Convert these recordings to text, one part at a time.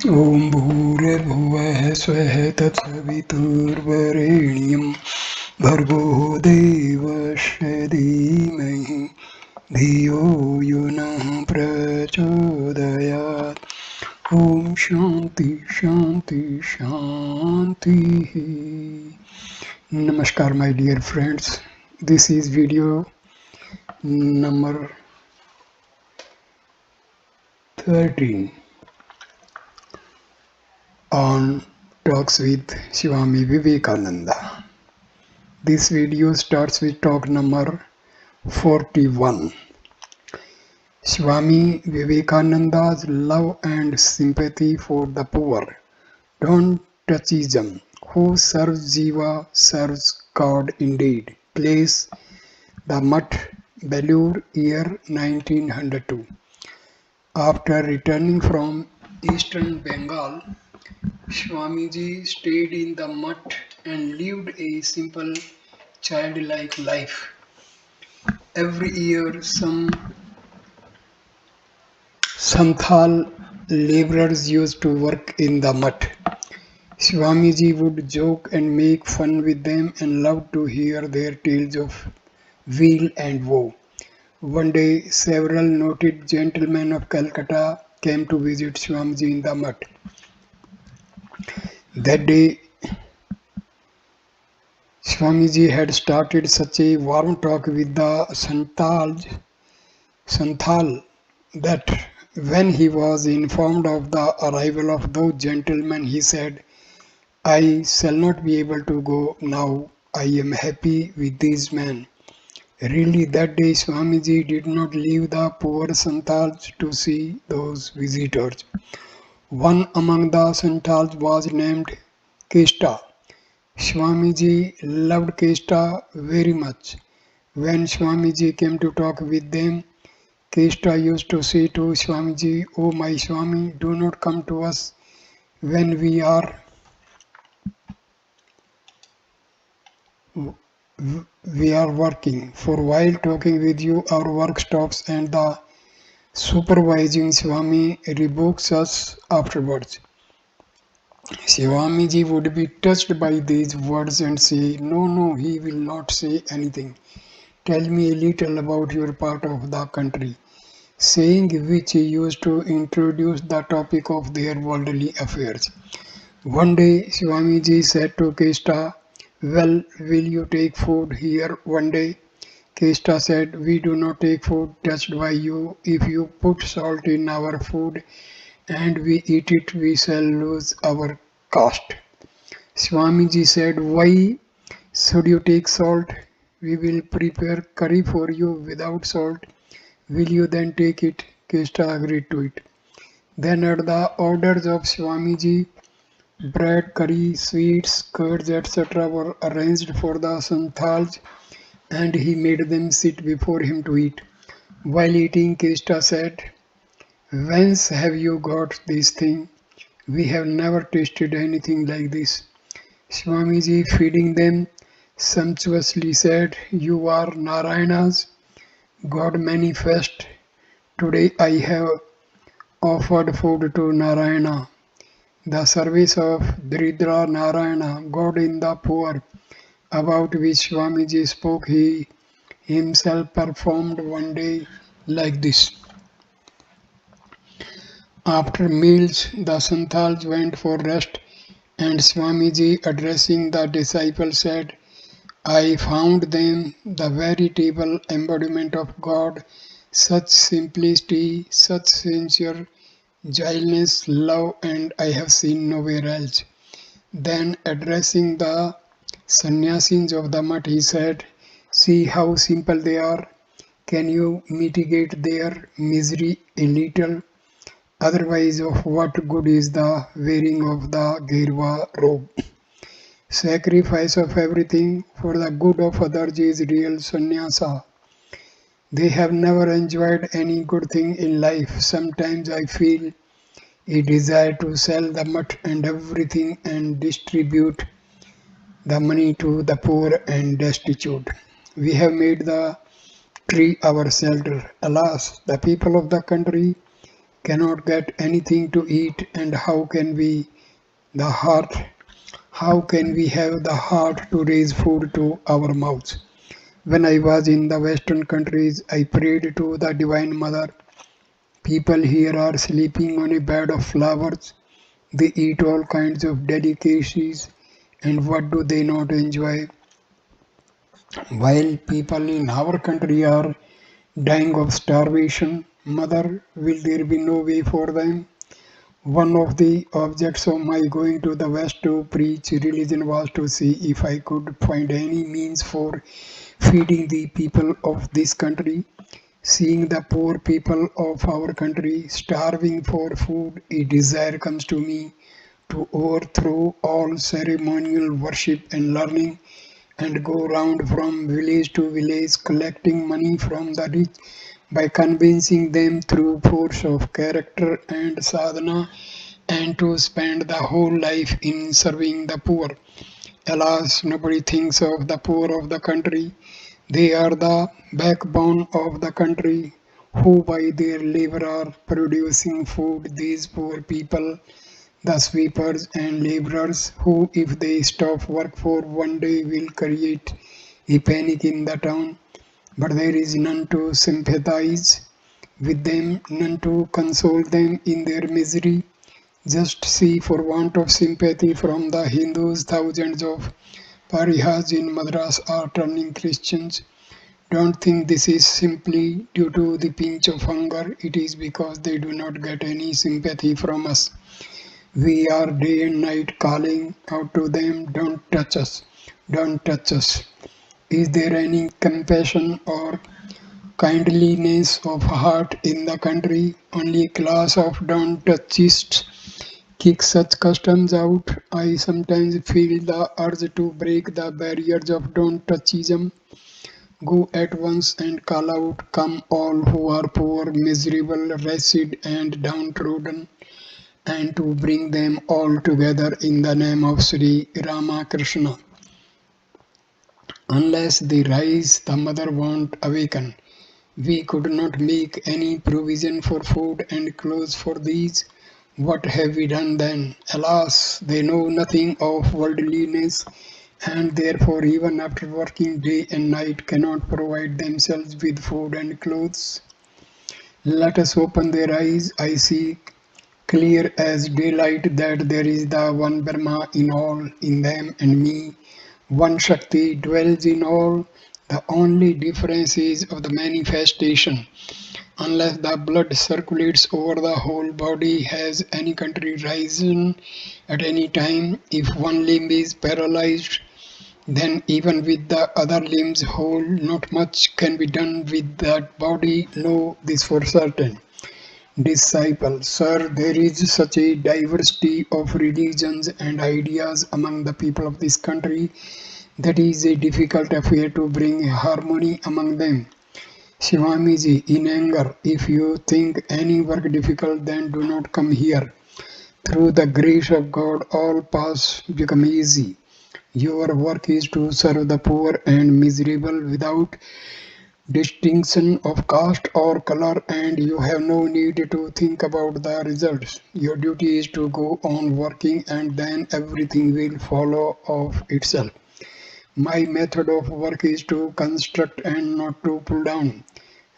ॐ भूर्भुवः स्वः तत्सवितुर्वरेण्यं भर्गो देवस्य धीमहि धियो यो नः प्रचोदयात्। ॐ शान्ति शान्ति शान्तिः. Namaskar my dear friends. This is video number 13 on Talks with Swami Vivekananda. This video starts with talk number 41. Swami Vivekananda's love and sympathy for the poor. Don't touchism. Who serves Jiva serves God indeed. Place the Mutt, Belur, year 1902. After returning from eastern Bengal, Swamiji stayed in the Mutt and lived a simple, childlike life. Every year, some Santhal laborers used to work in the Mutt. Swamiji would joke and make fun with them and loved to hear their tales of weal and woe. One day, several noted gentlemen of Calcutta came to visit Swamiji in the Mutt. That day, Swamiji had started such a warm talk with the Santhal that when he was informed of the arrival of those gentlemen, he said, I shall not be able to go now. I am happy with these men. Really, that day Swamiji did not leave the poor Santals to see those visitors. One among the Santals was named Kesta. Swamiji loved Kesta very much. When Swamiji came to talk with them, Kesta used to say to Swamiji, "Oh my Swami, do not come to us when we are working, for while talking with you our work stops and the supervising Swami rebukes us afterwards." Swamiji would be touched by these words and say, No, he will not say anything. Tell me a little about your part of the country. Saying which he used to introduce the topic of their worldly affairs. One day Swamiji said to Kesta, Well, will you take food here one day? Kesta said, We do not take food touched by you. If you put salt in our food and we eat it, we shall lose our caste. Swamiji said, Why should you take salt? We will prepare curry for you without salt. Will you then take it? Kesta agreed to it. Then at the orders of Swamiji, bread, curry, sweets, curds, etc. were arranged for the Santhals and he made them sit before him to eat. While eating, Kesta said, Whence have you got this thing? We have never tasted anything like this. Swamiji, feeding them, sumptuously said, You are Narayana's God manifest. Today I have offered food to Narayana. The service of Dridra Narayana, God in the poor, about which Swamiji spoke, he himself performed one day like this. After meals, the Santhals went for rest, and Swamiji, addressing the disciples, said, I found them the veritable embodiment of God, such simplicity, such sincere gentleness, love, and I have seen nowhere else. Then, addressing the sannyasis of the Mutt, he said, See how simple they are. Can you mitigate their misery a little? Otherwise, of what good is the wearing of the Girva robe? Sacrifice of everything for the good of others is real sannyasa. They have never enjoyed any good thing in life. Sometimes I feel a desire to sell the mutt and everything and distribute the money to the poor and destitute. We have made the tree our shelter. Alas, the people of the country cannot get anything to eat, and the heart how can we have the heart to raise food to our mouths? When I was in the Western countries, I prayed to the Divine Mother. People here are sleeping on a bed of flowers. They eat all kinds of delicacies, and what do they not enjoy? While people in our country are dying of starvation, Mother, will there be no way for them? One of the objects of my going to the West to preach religion was to see if I could find any means for feeding the people of this country. Seeing the poor people of our country starving for food, a desire comes to me to overthrow all ceremonial worship and learning and go round from village to village collecting money from the rich by convincing them through force of character and sadhana and to spend the whole life in serving the poor. Alas, nobody thinks of the poor of the country. They are the backbone of the country, who by their labor are producing food. These poor people, the sweepers and laborers, who if they stop work for one day will create a panic in the town, but there is none to sympathize with them, none to console them in their misery. Just see, for want of sympathy from the Hindus, thousands of parihas in Madras are turning Christians. Don't think this is simply due to the pinch of hunger. It is because they do not get any sympathy from us. We are day and night calling out to them, don't touch us, don't touch us. Is there any compassion or kindliness of heart in the country? Only a class of don't touchists kick such customs out. I sometimes feel the urge to break the barriers of don't touchism. Go at once and call out, come all who are poor, miserable, wretched, and downtrodden, and to bring them all together in the name of Sri Ramakrishna. Unless they rise, the mother won't awaken. We could not make any provision for food and clothes for these. What have we done then? Alas, they know nothing of worldliness, and therefore even after working day and night cannot provide themselves with food and clothes. Let us open their eyes. I see clear as daylight that there is the one Brahma in all, in them and me. One Shakti dwells in all. The only difference is of the manifestation. Unless the blood circulates over the whole body, has any country risen at any time? If one limb is paralyzed, then even with the other limbs whole, not much can be done with that body. Know this for certain. Disciple, sir, there is such a diversity of religions and ideas among the people of this country that is a difficult affair to bring harmony among them. Swamiji, in anger, if you think any work difficult, then do not come here. Through the grace of God, all paths become easy. Your work is to serve the poor and miserable without distinction of caste or color, and you have no need to think about the results. Your duty is to go on working, and then everything will follow of itself. My method of work is to construct and not to pull down.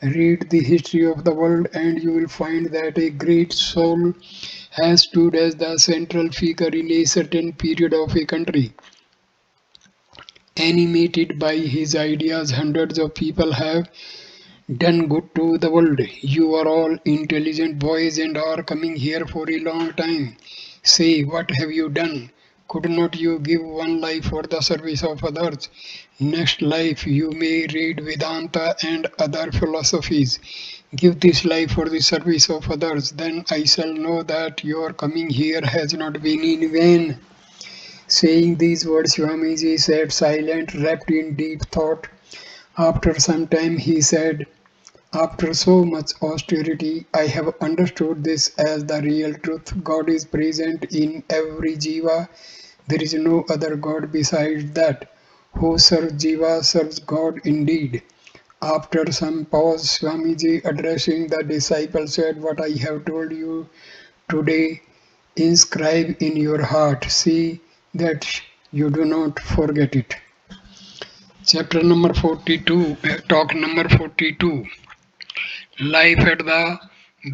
Read the history of the world and you will find that a great soul has stood as the central figure in a certain period of a country. Animated by his ideas, hundreds of people have done good to the world. You are all intelligent boys and are coming here for a long time. Say, what have you done? Could not you give one life for the service of others? Next life you may read Vedanta and other philosophies. Give this life for the service of others, then I shall know that your coming here has not been in vain. Saying these words, Swamiji sat silent, wrapped in deep thought. After some time he said, after so much austerity, I have understood this as the real truth. God is present in every jiva. There is no other God besides that. Who serves jiva serves God indeed. After some pause, Swamiji addressing the disciples said, "What I have told you today, inscribe in your heart. See that you do not forget it." Chapter number 42, talk number 42. Life at the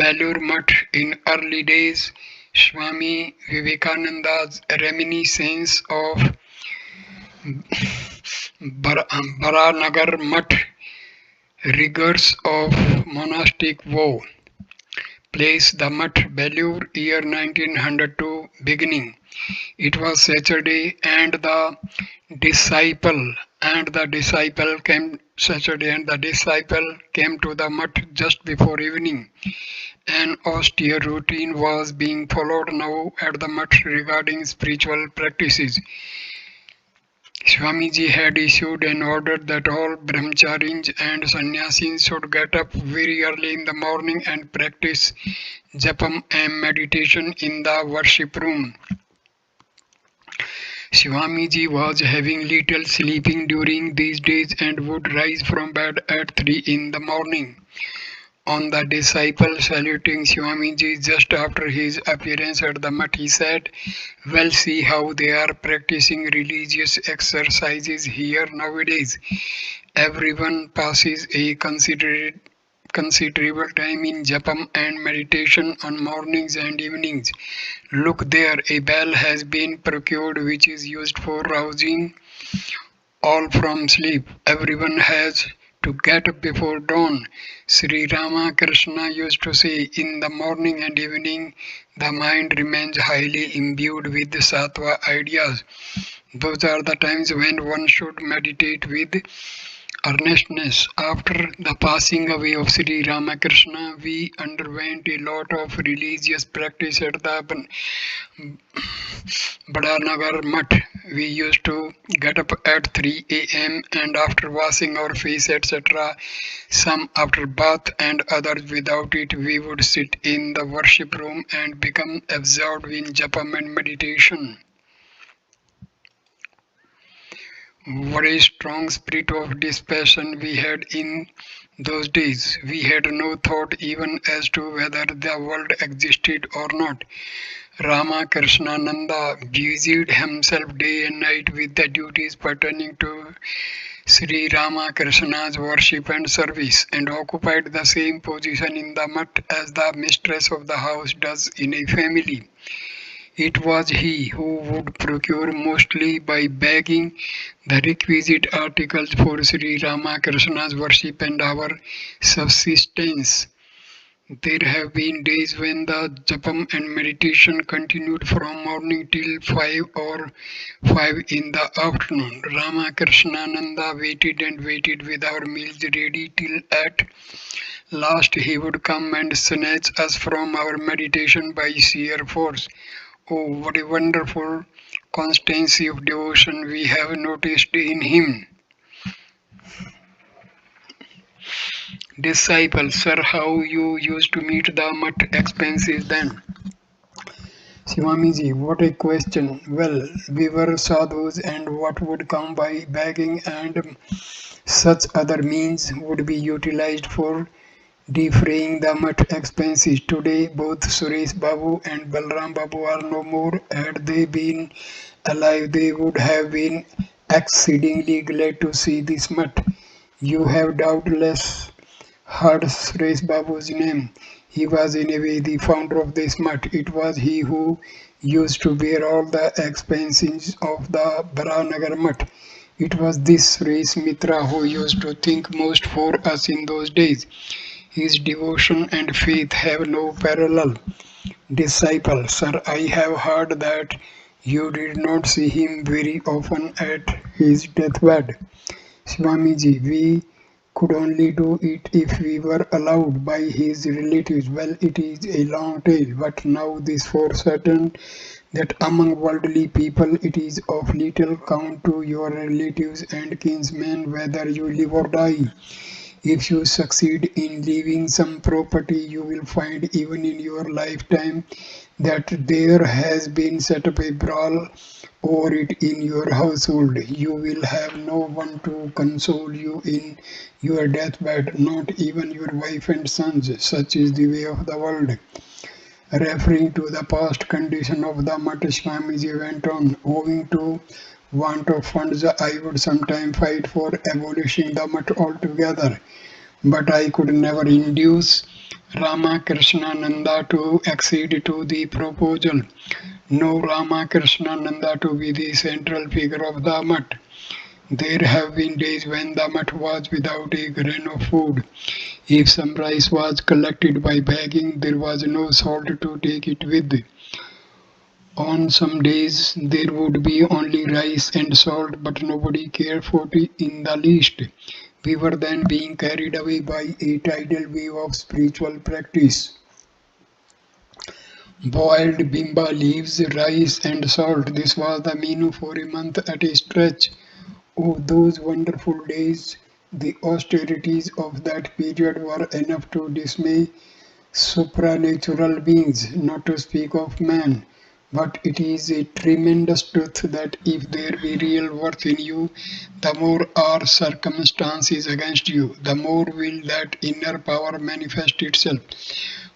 Belur Mutt in early days. Swami Vivekananda's reminiscence of Baranagar Mutt, rigors of monastic vow. Place the Mutt, Belur, year 1902, beginning. It was Saturday, and the disciple came Saturday, and the disciple came to the Mutt just before evening. An austere routine was being followed now at the Mutt regarding spiritual practices. Swamiji had issued an order that all brahmacharis and sannyasis should get up very early in the morning and practice japam and meditation in the worship room. Swamiji was having little sleeping during these days and would rise from bed at 3 in the morning. On the disciple saluting Swamiji just after his appearance at the mutt, he said, "Well, see how they are practicing religious exercises here nowadays. Everyone passes a considerable time in japam and meditation on mornings and evenings. Look there, a bell has been procured which is used for rousing all from sleep. Everyone has to get up before dawn." Sri Ramakrishna used to say, "In the morning and evening, the mind remains highly imbued with the sattva ideas. Those are the times when one should meditate with earnestness." After the passing away of Sri Ramakrishna, we underwent a lot of religious practice at the Badanagar Mutt. We used to get up at 3 a.m. and after washing our face, etc., some after bath and others without it, we would sit in the worship room and become absorbed in japam and meditation. What a strong spirit of dispassion we had in those days. We had no thought even as to whether the world existed or not. Ramakrishnananda busied himself day and night with the duties pertaining to Sri Ramakrishna's worship and service, and occupied the same position in the mutt as the mistress of the house does in a family. It was he who would procure, mostly by begging, the requisite articles for Sri Ramakrishna's worship and our subsistence. There have been days when the japam and meditation continued from morning till 5 or 5 in the afternoon. Ramakrishnananda waited and waited with our meals ready till at last he would come and snatch us from our meditation by sheer force. Oh, what a wonderful constancy of devotion we have noticed in him. Disciple, sir, how you used to meet the mutt expenses then? Swamiji, what a question. Well, we were sadhus, and what would come by begging and such other means would be utilized for defraying the mutt expenses. Today, both Suresh Babu and Balram Babu are no more. Had they been alive, they would have been exceedingly glad to see this mutt. You have doubtless heard Suresh Babu's name. He was in a way the founder of this mutt. It was he who used to bear all the expenses of the Baranagar mutt. It was this Suresh Mitra who used to think most for us in those days. His devotion and faith have no parallel. Disciple, sir, I have heard that you did not see him very often at his deathbed. Swamiji, we could only do it if we were allowed by his relatives. Well, it is a long tale, but now this for certain that among worldly people it is of little count to your relatives and kinsmen whether you live or die. If you succeed in leaving some property, you will find even in your lifetime that there has been set up a brawl over it in your household. You will have no one to console you in your deathbed, not even your wife and sons. Such is the way of the world. Referring to the past condition of the Mata, Swamiji went on, owing to want of funds, I would sometimes fight for abolishing the Mata altogether, but I could never induce Ramakrishnananda to accede to the proposal, nor Ramakrishnananda to be the central figure of the Math. There have been days when the Math was without a grain of food. If some rice was collected by bagging, there was no salt to take it with. On some days there would be only rice and salt, but nobody cared for it in the least. We were then being carried away by a tidal wave of spiritual practice. Boiled bimba leaves, rice and salt. This was the menu for a month at a stretch. Oh, those wonderful days! The austerities of that period were enough to dismay supranatural beings, not to speak of man. But it is a tremendous truth that if there be real worth in you, the more are circumstances against you, the more will that inner power manifest itself.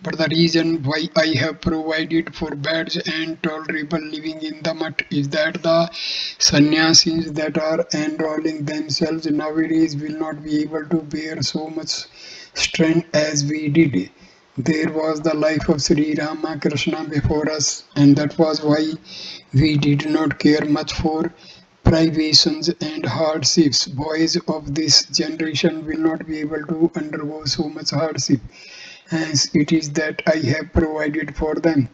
But the reason why I have provided for beds and tolerable living in the Math is that the sannyasis that are enrolling themselves nowadays will not be able to bear so much strain as we did. There was the life of Sri Ramakrishna before us, and that was why we did not care much for privations and hardships. Boys of this generation will not be able to undergo so much hardship, as it is that I have provided for them.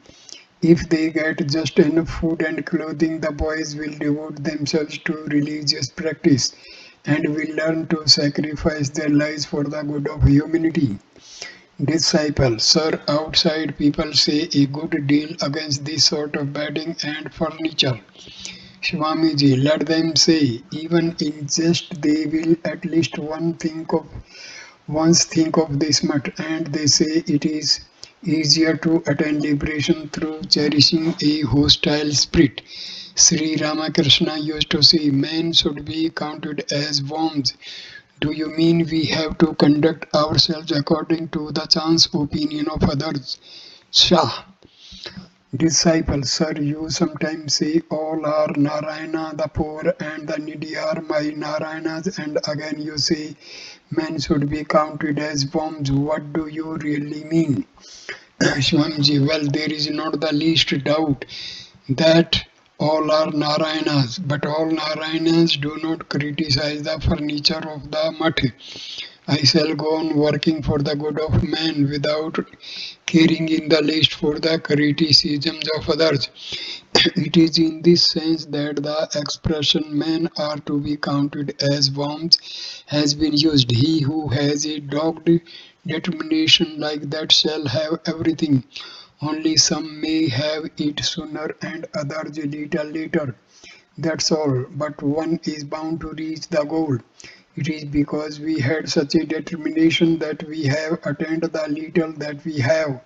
If they get just enough food and clothing, the boys will devote themselves to religious practice and will learn to sacrifice their lives for the good of humanity. Disciple, sir, outside people say a good deal against this sort of bedding and furniture. Swamiji, let them say, even in jest they will at least once think of this much, and they say it is easier to attain liberation through cherishing a hostile spirit. Sri Ramakrishna used to say, men should be counted as worms. Do you mean we have to conduct ourselves according to the chance opinion of others? Shah. Disciple, sir, you sometimes say all are Narayana, the poor and the needy are my Narayanas, and again you say men should be counted as worms. What do you really mean? Swamiji, well, there is not the least doubt that all are Narayanas, but all Narayanas do not criticize the furniture of the Math. I shall go on working for the good of man without caring in the least for the criticisms of others. It is in this sense that the expression men are to be counted as worms has been used. He who has a dogged determination like that shall have everything. Only some may have it sooner and others a little later. That's all, but one is bound to reach the goal. It is because we had such a determination that we have attained the little that we have.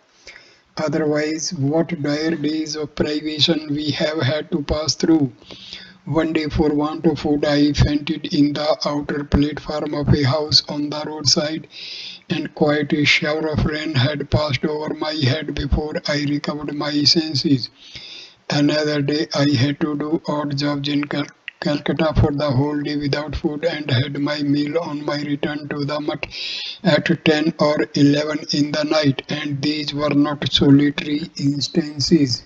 Otherwise, what dire days of privation we have had to pass through. One day, for want of food, I fainted in the outer platform of a house on the roadside, and quite a shower of rain had passed over my head before I recovered my senses. Another day I had to do odd jobs in Calcutta for the whole day without food and had my meal on my return to the Mutt at 10 or 11 in the night, and these were not solitary instances.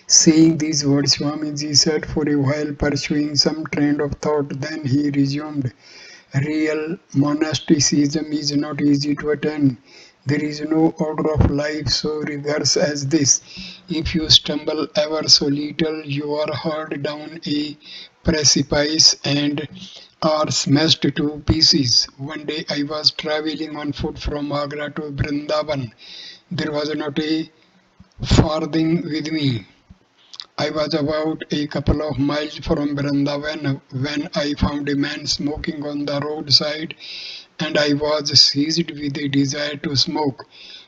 Saying these words, Swamiji sat for a while pursuing some train of thought, then he resumed. Real monasticism is not easy to attain. There is no order of life so rigorous as this. If you stumble ever so little, you are hurled down a precipice and are smashed to pieces. One day I was traveling on foot from Agra to Vrindavan. There was not a farthing with me. I was about a couple of miles from Vrindavan when I found a man smoking on the roadside, and I was seized with a desire to smoke.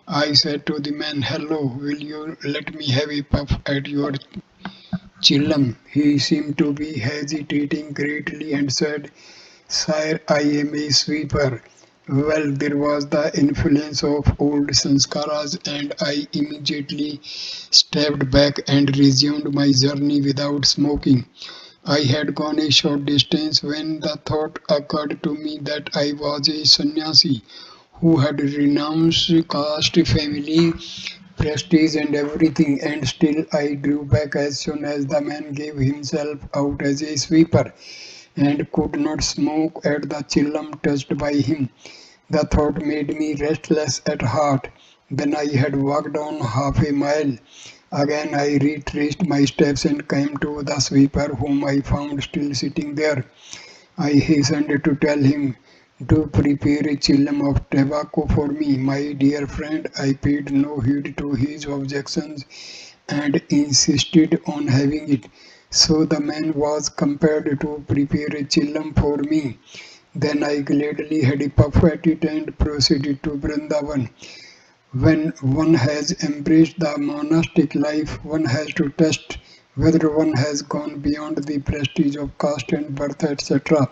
I said to the man, "Hello, will you let me have a puff at your chillum?" He seemed to be hesitating greatly and said, "Sire, I am a sweeper." Well, there was the influence of old sanskaras, and I immediately stepped back and resumed my journey without smoking. I had gone a short distance when the thought occurred to me that I was a sannyasi who had renounced caste, family, prestige, and everything, and still I drew back as soon as the man gave himself out as a sweeper and could not smoke at the chillum touched by him. The thought made me restless at heart. When I had walked on half a mile, again I retraced my steps and came to the sweeper, whom I found still sitting there. I hastened to tell him, "Do prepare a chillum of tobacco for me, my dear friend." I paid no heed to his objections and insisted on having it. So the man was compelled to prepare a chillum for me. Then I gladly had a puff at it and proceeded to Vrindavan. When one has embraced the monastic life, one has to test whether one has gone beyond the prestige of caste and birth, etc.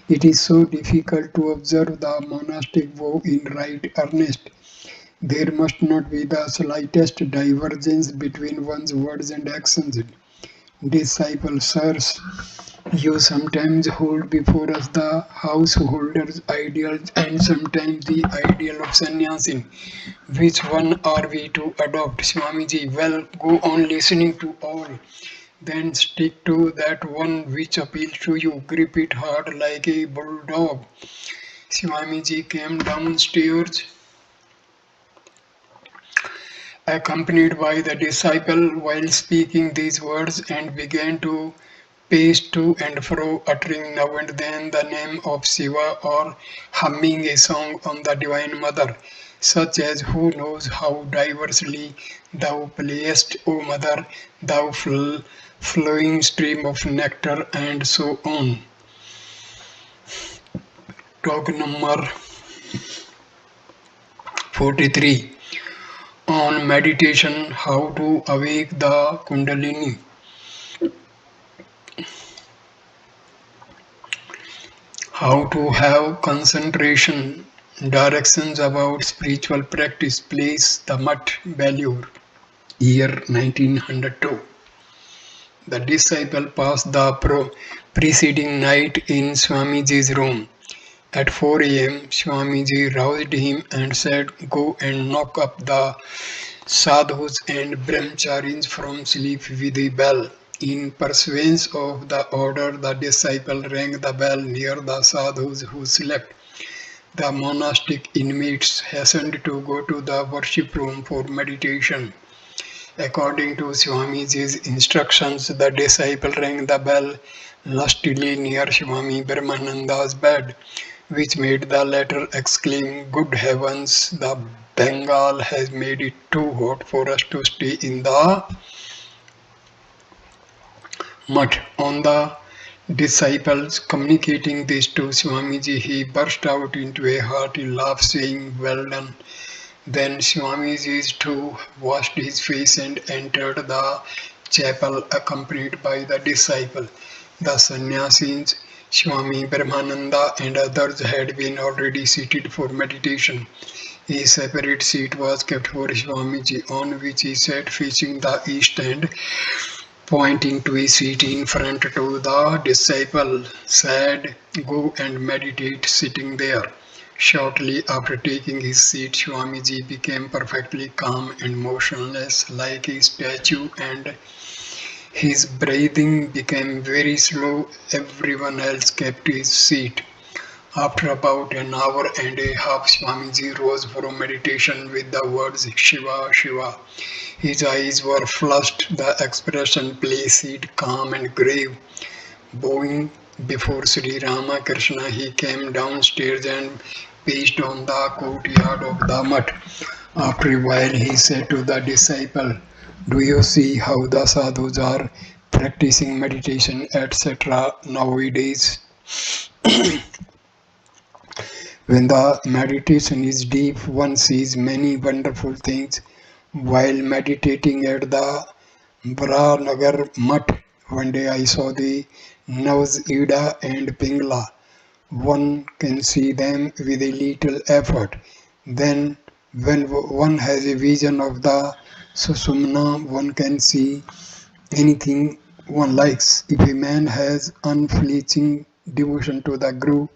It is so difficult to observe the monastic vow in right earnest. There must not be the slightest divergence between one's words and actions. Disciple, sirs, you sometimes hold before us the householder's ideals and sometimes the ideal of sannyasi. Which one are we to adopt, Swamiji? Well, go on listening to all. Then stick to that one which appeals to you. Grip it hard like a bulldog. Swamiji came downstairs accompanied by the disciple while speaking these words and began to pace to and fro, uttering now and then the name of Shiva or humming a song on the Divine Mother, such as "Who knows how diversely thou playest, O Mother, thou flowing stream of nectar," and so on. Talk number 43 on meditation, how to awake the Kundalini. How to have concentration. Directions about spiritual practice. Place the Mutt, Bangalore, year 1902. The disciple passed the preceding night in Swamiji's room. At 4 a.m., Swamiji roused him and said, "Go and knock up the sadhus and brahmacharis from sleep with a bell." In pursuance of the order, the disciple rang the bell near the sadhus who slept. The monastic inmates hastened to go to the worship room for meditation. According to Swamiji's instructions, the disciple rang the bell lustily near Swami Brahmananda's bed, which made the latter exclaim, "Good heavens, the Bengal has made it too hot for us to stay in the mud." On the disciples communicating this to Swamiji, he burst out into a hearty laugh, saying, "Well done." Then Swamiji too washed his face and entered the chapel accompanied by the disciple. The sannyasis, Swami Brahmananda and others had been already seated for meditation. A separate seat was kept for Swamiji, on which he sat facing the east and pointing to a seat in front to the disciple, said, "Go and meditate sitting there." Shortly after taking his seat, Swamiji became perfectly calm and motionless like a statue, and his breathing became very slow. Everyone else kept his seat. After about an hour and a half, Swamiji rose from meditation with the words "Shiva, Shiva." His eyes were flushed, the expression placid, calm, and grave. Bowing before Sri Ramakrishna, he came downstairs and paced on the courtyard of the mutt. After a while, he said to the disciple, Do you see how the sadhus are practicing meditation, etc. nowadays? When the meditation is deep, one sees many wonderful things. While meditating at the Brahnagar Mutt, one day I saw the Navs Ida and Pingla. One can see them with a little effort. Then, when one has a vision of the Susumna, one can see anything one likes. If a man has unflinching devotion to the Guru,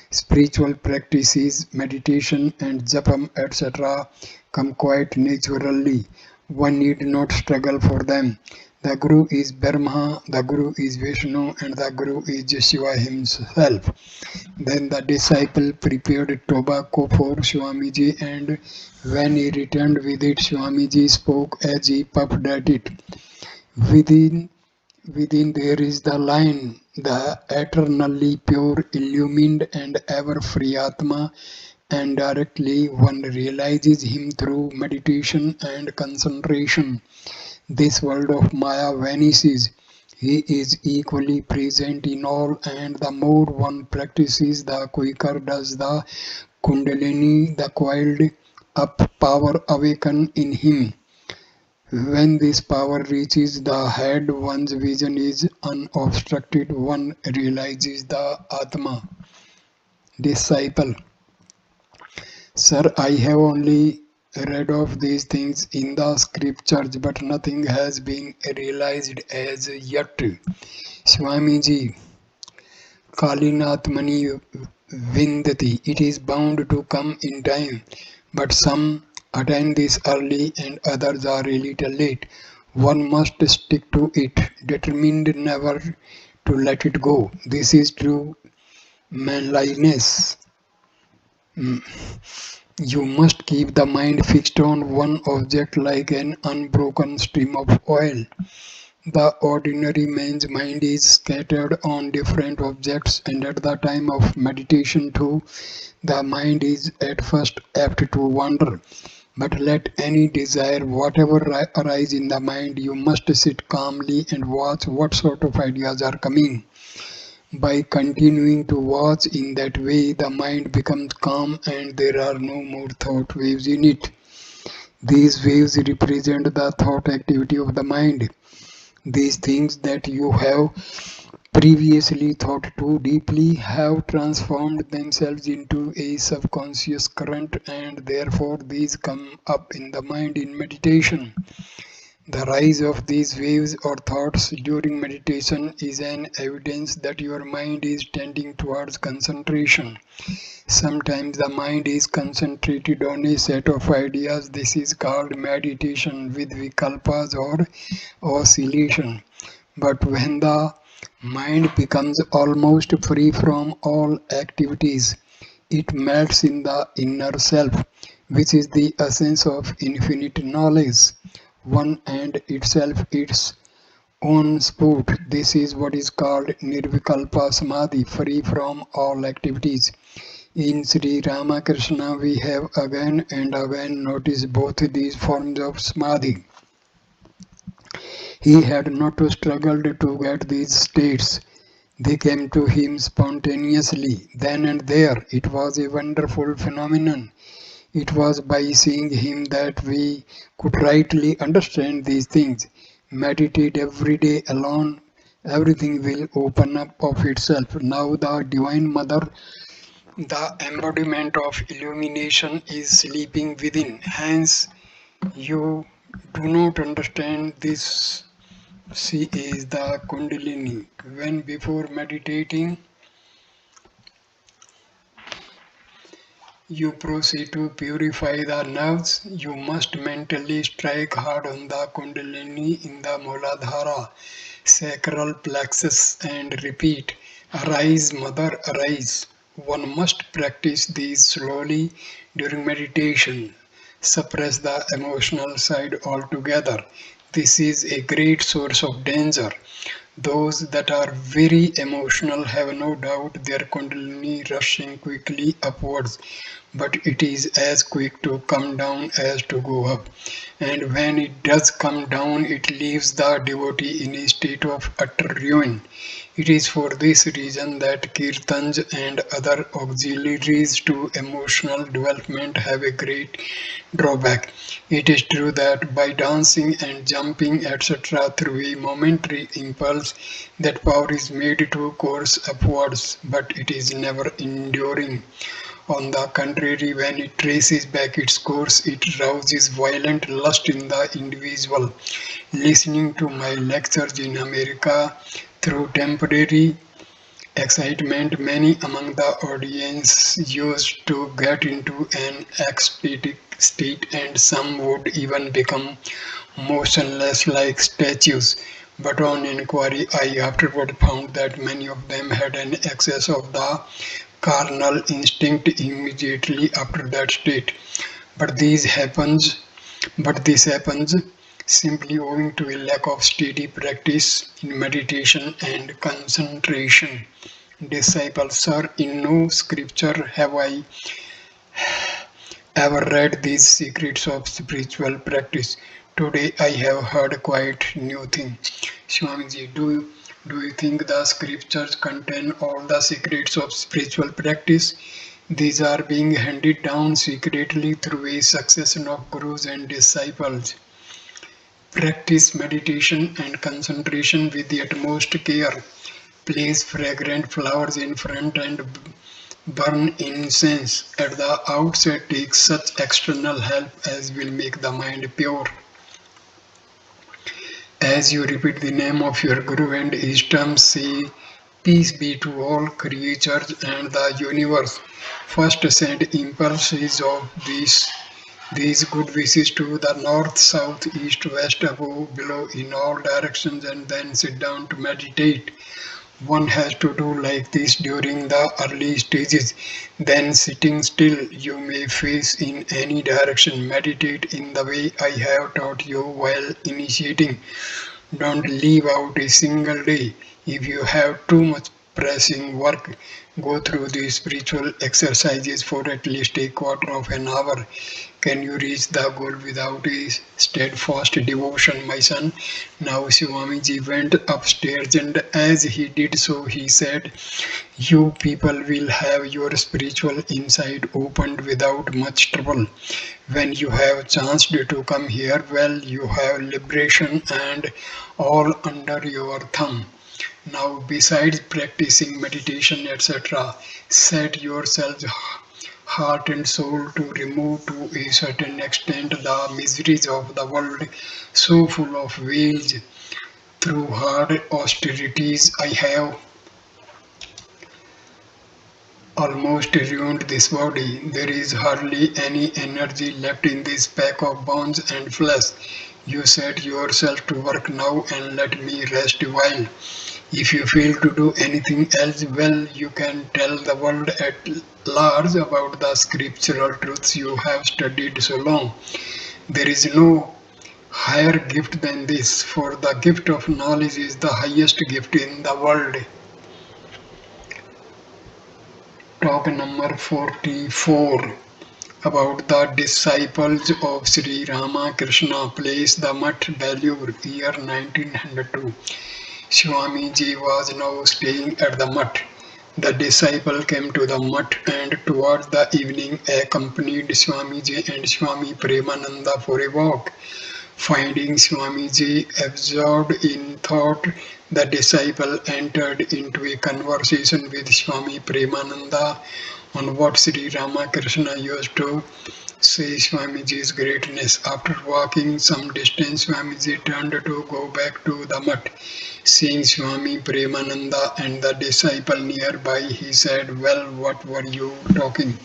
spiritual practices, meditation and japam, etc., come quite naturally. One need not struggle for them. The Guru is Brahma, the Guru is Vishnu, and the Guru is Shiva himself. Then the disciple prepared tobacco for Swamiji, and when he returned with it, Swamiji spoke as he puffed at it. Within Within there is the line, the eternally pure, illumined and ever-free Atma, and directly one realizes him through meditation and concentration. This world of Maya vanishes. He is equally present in all, and the more one practices, the quicker does the Kundalini, the coiled up power, awaken in him. When this power reaches the head, one's vision is unobstructed. One realizes the Atma. Disciple. Sir, I have only read of these things in the scriptures, but nothing has been realized as yet. Swamiji, Kalinatmani Vindati. It is bound to come in time, but some attain this early and others are a little late. One must stick to it, determined never to let it go. This is true manliness. You must keep the mind fixed on one object like an unbroken stream of oil. The ordinary man's mind is scattered on different objects, and at the time of meditation too, the mind is at first apt to wander. But let any desire, whatever arise in the mind, you must sit calmly and watch what sort of ideas are coming. By continuing to watch in that way, the mind becomes calm and there are no more thought waves in it. These waves represent the thought activity of the mind. These things that you have previously thought too deeply have transformed themselves into a subconscious current, and therefore these come up in the mind in meditation. The rise of these waves or thoughts during meditation is an evidence that your mind is tending towards concentration. Sometimes the mind is concentrated on a set of ideas. This is called meditation with vikalpas or oscillation. But when the mind becomes almost free from all activities, it melts in the inner self, which is the essence of infinite knowledge, one and itself its own sport. This is what is called Nirvikalpa Samadhi, free from all activities. In Sri Ramakrishna, we have again and again noticed both these forms of Samadhi. He had not to struggle to get these states. They came to him spontaneously, then and there. It was a wonderful phenomenon. It was by seeing him that we could rightly understand these things. Meditate every day alone, everything will open up of itself. Now the Divine Mother, the embodiment of illumination, is sleeping within. Hence, you do not understand this. She is the Kundalini. When before meditating, you proceed to purify the nerves, you must mentally strike hard on the Kundalini in the Muladhara, sacral plexus, and repeat, "Arise, Mother, arise." One must practice these slowly during meditation. Suppress the emotional side altogether. This is a great source of danger. Those that are very emotional have no doubt their kundalini rushing quickly upwards, but it is as quick to come down as to go up. And when it does come down, it leaves the devotee in a state of utter ruin. It is for this reason that kirtans and other auxiliaries to emotional development have a great drawback. It is true that by dancing and jumping, etc., through a momentary impulse, that power is made to course upwards, but it is never enduring. On the contrary, when it traces back its course, it rouses violent lust in the individual. Listening to my lectures in America, through temporary excitement, many among the audience used to get into an ecstatic state, and some would even become motionless like statues. But on inquiry, I afterward found that many of them had an excess of the carnal instinct immediately after that state. But these happens but this happens simply owing to a lack of steady practice in meditation and concentration. Disciples, sir, in no scripture have I ever read these secrets of spiritual practice. Today I have heard quite new thing. Swamiji, do you think the scriptures contain all the secrets of spiritual practice? These are being handed down secretly through a succession of gurus and disciples. Practice meditation and concentration with the utmost care. Place fragrant flowers in front and burn incense. At the outset, take such external help as will make the mind pure. As you repeat the name of your Guru and each term say, peace be to all creatures and the universe. First send impulses of these good wishes to the north, south, east, west, above, below, in all directions, and then sit down to meditate. One has to do like this during the early stages. Then sitting still, you may face in any direction. Meditate in the way I have taught you while initiating. Don't leave out a single day. If you have too much pressing work, go through these spiritual exercises for at least a quarter of an hour. Can you reach the goal without a steadfast devotion, my son? Now Swamiji went upstairs, and as he did so, he said, you people will have your spiritual insight opened without much trouble. When you have chanced to come here, well, you have liberation and all under your thumb. Now, besides practicing meditation, etc., set yourselves heart and soul to remove to a certain extent the miseries of the world, so full of ways. Through hard austerities, I have almost ruined this body. There is hardly any energy left in this pack of bones and flesh. You set yourself to work now and let me rest a while. If you fail to do anything else, well, you can tell the world at large about the scriptural truths you have studied so long. There is no higher gift than this, for the gift of knowledge is the highest gift in the world. Talk number 44 about the disciples of Sri Ramakrishna, place the Mutt, Belur, year 1902. Swamiji was now staying at the Mutt. The disciple came to the Mutt and towards the evening accompanied Swamiji and Swami Premananda for a walk. Finding Swamiji absorbed in thought, the disciple entered into a conversation with Swami Premananda on what Sri Ramakrishna used to say Swamiji's greatness. After walking some distance, Swamiji turned to go back to the Mutt. Seeing Swami Premananda and the disciple nearby, he said, well, what were you talking?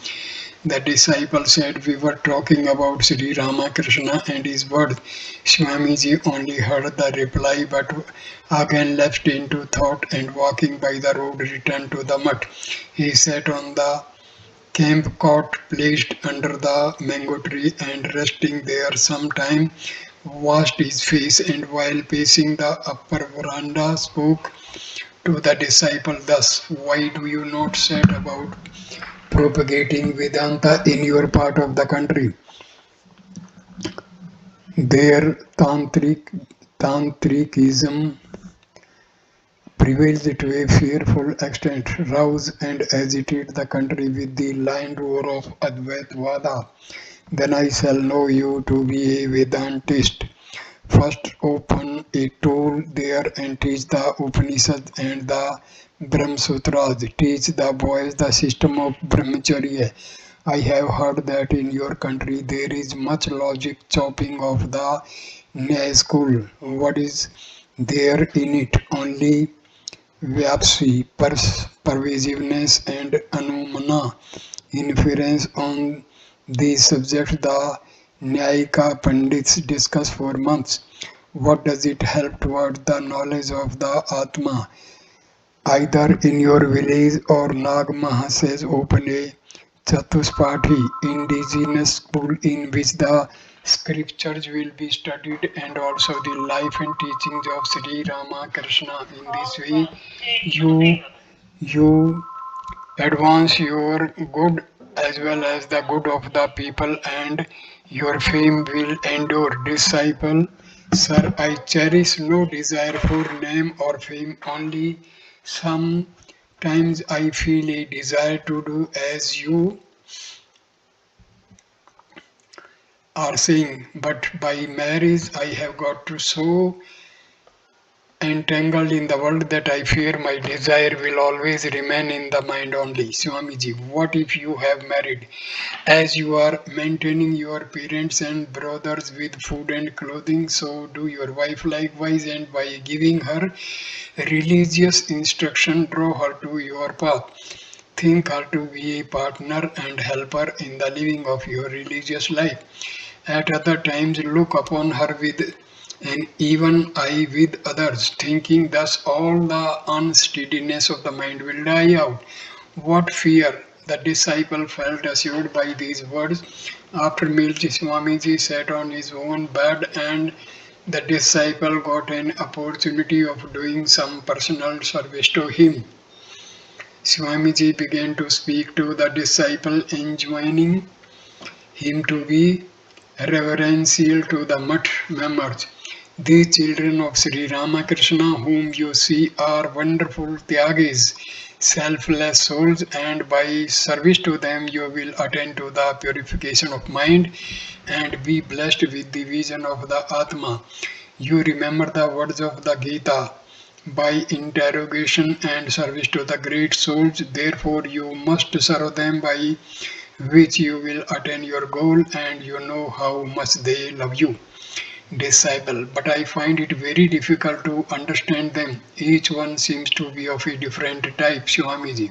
The disciple said, we were talking about Sri Ramakrishna and his words. Swamiji only heard the reply but again lapsed into thought and walking by the road returned to the Mutt. He sat on the camp cot placed under the mango tree and resting there some time. washed his face, and while pacing the upper veranda, spoke to the disciple thus: Why do you not set about propagating Vedanta in your part of the country? There, Tantrikism prevails to a fearful extent, rouse and agitate the country with the lion roar of Advaitvada. Then I shall know you to be a Vedantist. First open a tool there and teach the Upanishads and the Brahmasutras. Teach the boys the system of Brahmacharya. I have heard that in your country there is much logic chopping of the Nyaya school. What is there in it? Only Vyapsi, pervasiveness and Anumana, inference on these subjects the Nyayika Pandits discuss for months. What does it help towards the knowledge of the Atma? Either in your village or Nag Mahasays open a Chatuspati indigenous school in which the scriptures will be studied and also the life and teachings of Sri Ramakrishna. In this way, you advance your good as well as the good of the people, and your fame will endure. Disciple, sir, I cherish no desire for name or fame, only sometimes I feel a desire to do as you are saying, but by marriage I have got to so entangled in the world that I fear my desire will always remain in the mind only. Swamiji, what if you have married? As you are maintaining your parents and brothers with food and clothing, so do your wife likewise, and by giving her religious instruction, draw her to your path. Think her to be a partner and helper in the living of your religious life. At other times, look upon her with an even eye with others, thinking thus all the unsteadiness of the mind will die out. What fear! The disciple felt assured by these words. After meals, Swamiji sat on his own bed, and the disciple got an opportunity of doing some personal service to him. Swamiji began to speak to the disciple, enjoining him to be reverential to the mutt members. These children of Sri Ramakrishna, whom you see, are wonderful Tyagis, selfless souls, and by service to them you will attain to the purification of mind and be blessed with the vision of the Atma. You remember the words of the Gita. By interrogation and service to the great souls, therefore you must serve them, by which you will attain your goal, and you know how much they love you. Disciple, but I find it very difficult to understand them. Each one seems to be of a different type. Swamiji.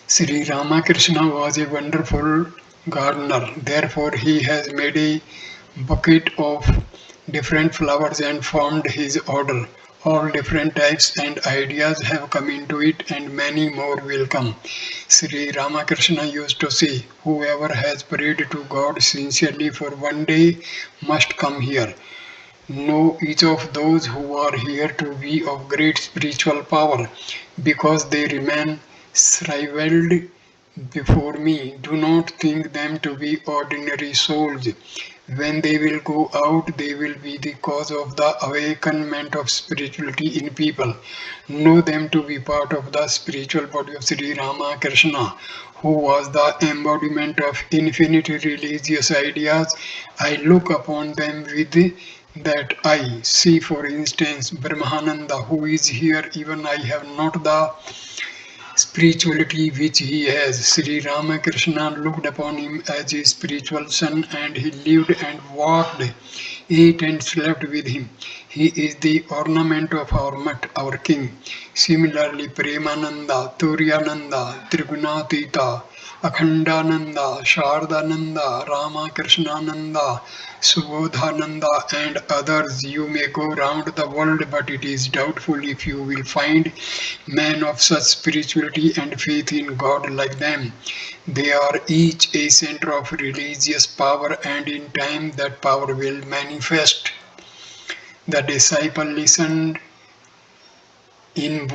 Sri Ramakrishna was a wonderful gardener. Therefore, he has made a bucket of different flowers and formed his order. All different types and ideas have come into it, and many more will come. Sri Ramakrishna used to say, whoever has prayed to God sincerely for one day must come here. Know each of those who are here to be of great spiritual power, because they remain shriveled before me. Do not think them to be ordinary souls. When they will go out, they will be the cause of the awakenment of spirituality in people. Know them to be part of the spiritual body of Sri Ramakrishna, who was the embodiment of infinite religious ideas. I look upon them with that eye. See, for instance, Brahmananda, who is here. Even I have not the spirituality which he has. Sri Ramakrishna looked upon him as his spiritual son, and he lived and walked, ate and slept with him. He is the ornament of our mutt, our king. Similarly, Premananda, Turyananda, Trigunatita, Akhandananda, Shardananda, Ramakrishnananda, Subodhananda, and others. You may go round the world, but it is doubtful if you will find men of such spirituality and faith in God like them. They are each a center of religious power, and in time that power will manifest. The disciple listened in